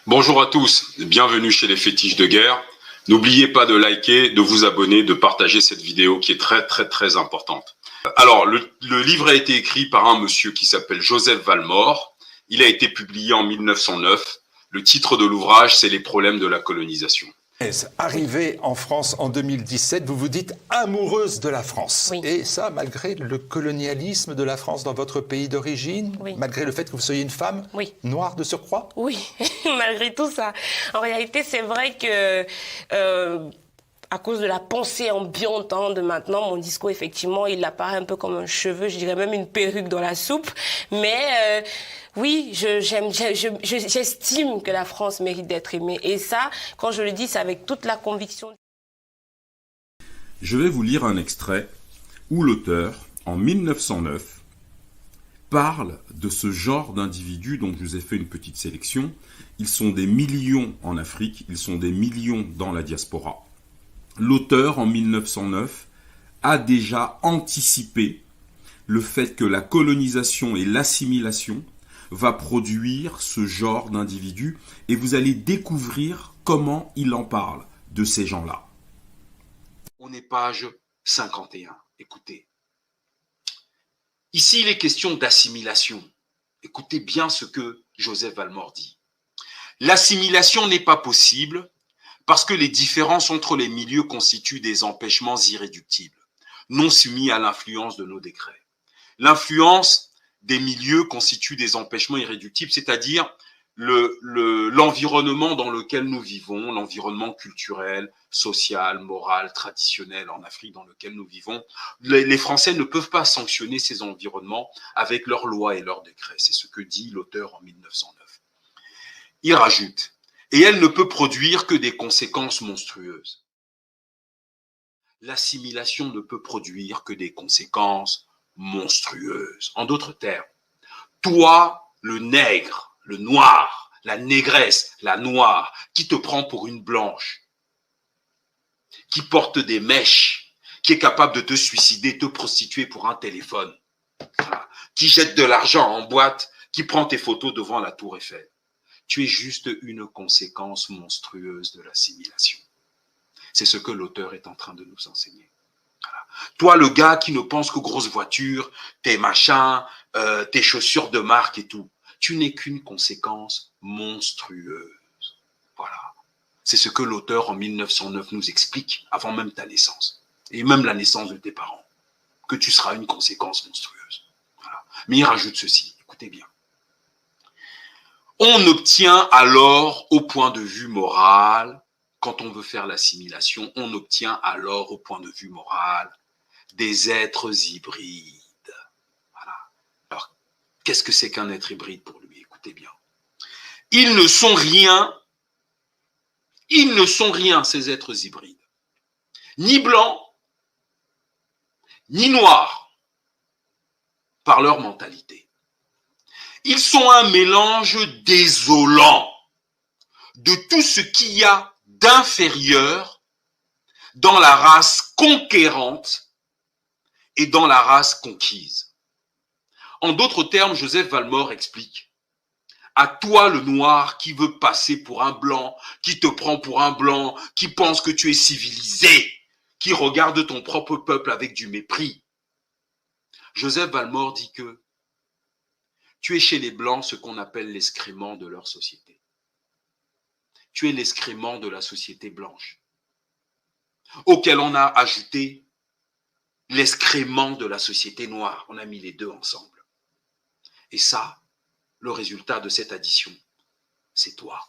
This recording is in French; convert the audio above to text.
Bonjour à tous, bienvenue chez les Fétiches de Guerre. N'oubliez pas de liker, de vous abonner, de partager cette vidéo qui est très importante. Alors, le livre a été écrit par un monsieur qui s'appelle Joseph Valmore. Il a été publié en 1909. Le titre de l'ouvrage, c'est Les problèmes de la colonisation. Arrivée en France en 2017, vous vous dites amoureuse de la France. Oui. Et ça, malgré le colonialisme de la France dans votre pays d'origine, Oui. malgré le fait que vous soyez une femme Oui. noire de surcroît. Oui, malgré tout ça. En réalité, c'est vrai que à cause de la pensée ambiante de maintenant, mon discours, effectivement, il apparaît un peu comme un cheveu, je dirais même une perruque dans la soupe. Mais oui, j'estime que la France mérite d'être aimée. Et ça, quand je le dis, c'est avec toute la conviction. Je vais vous lire un extrait où l'auteur, en 1909, parle de ce genre d'individus dont je vous ai fait une petite sélection. Ils sont des millions en Afrique, ils sont des millions dans la diaspora. L'auteur, en 1909, a déjà anticipé le fait que la colonisation et l'assimilation va produire ce genre d'individus et vous allez découvrir comment il en parle de ces gens-là. On est page 51. Écoutez. Ici, il est question d'assimilation. Écoutez bien ce que Joseph Valmore dit. L'assimilation n'est pas possible parce que les différences entre les milieux constituent des empêchements irréductibles, non soumis à l'influence de nos décrets. L'influence des milieux constitue des empêchements irréductibles, c'est-à-dire l'environnement dans lequel nous vivons, l'environnement culturel, social, moral, traditionnel en Afrique dans lequel nous vivons. Les Français ne peuvent pas sanctionner ces environnements avec leurs lois et leurs décrets. C'est ce que dit l'auteur en 1909. Il rajoute, et elle ne peut produire que des conséquences monstrueuses. L'assimilation ne peut produire que des conséquences monstrueuses. En d'autres termes, toi, le nègre, le noir, la négresse, la noire, qui te prend pour une blanche, qui porte des mèches, qui est capable de te suicider, te prostituer pour un téléphone, qui jette de l'argent en boîte, qui prend tes photos devant la tour Eiffel. Tu es juste une conséquence monstrueuse de l'assimilation. C'est ce que l'auteur est en train de nous enseigner. Voilà. Toi, le gars qui ne pense qu'aux grosses voitures, tes machins, tes chaussures de marque et tout, tu n'es qu'une conséquence monstrueuse. Voilà. C'est ce que l'auteur en 1909 nous explique avant même ta naissance et même la naissance de tes parents, que tu seras une conséquence monstrueuse. Voilà. Mais il rajoute ceci, écoutez bien. On obtient alors, au point de vue moral, quand on veut faire l'assimilation, on obtient alors, au point de vue moral, des êtres hybrides. Voilà. Alors, qu'est-ce que c'est qu'un être hybride pour lui? Écoutez bien. Ils ne sont rien, ces êtres hybrides. Ni blancs, ni noirs, par leur mentalité. Ils sont un mélange désolant de tout ce qu'il y a d'inférieur dans la race conquérante et dans la race conquise. En d'autres termes, Joseph Valmore explique: à toi le noir qui veut passer pour un blanc, qui te prend pour un blanc, qui pense que tu es civilisé, qui regarde ton propre peuple avec du mépris. Joseph Valmore dit que tu es chez les blancs ce qu'on appelle l'excrément de leur société. Tu es l'excrément de la société blanche, auquel on a ajouté l'excrément de la société noire. On a mis les deux ensemble. Et ça, le résultat de cette addition, c'est toi.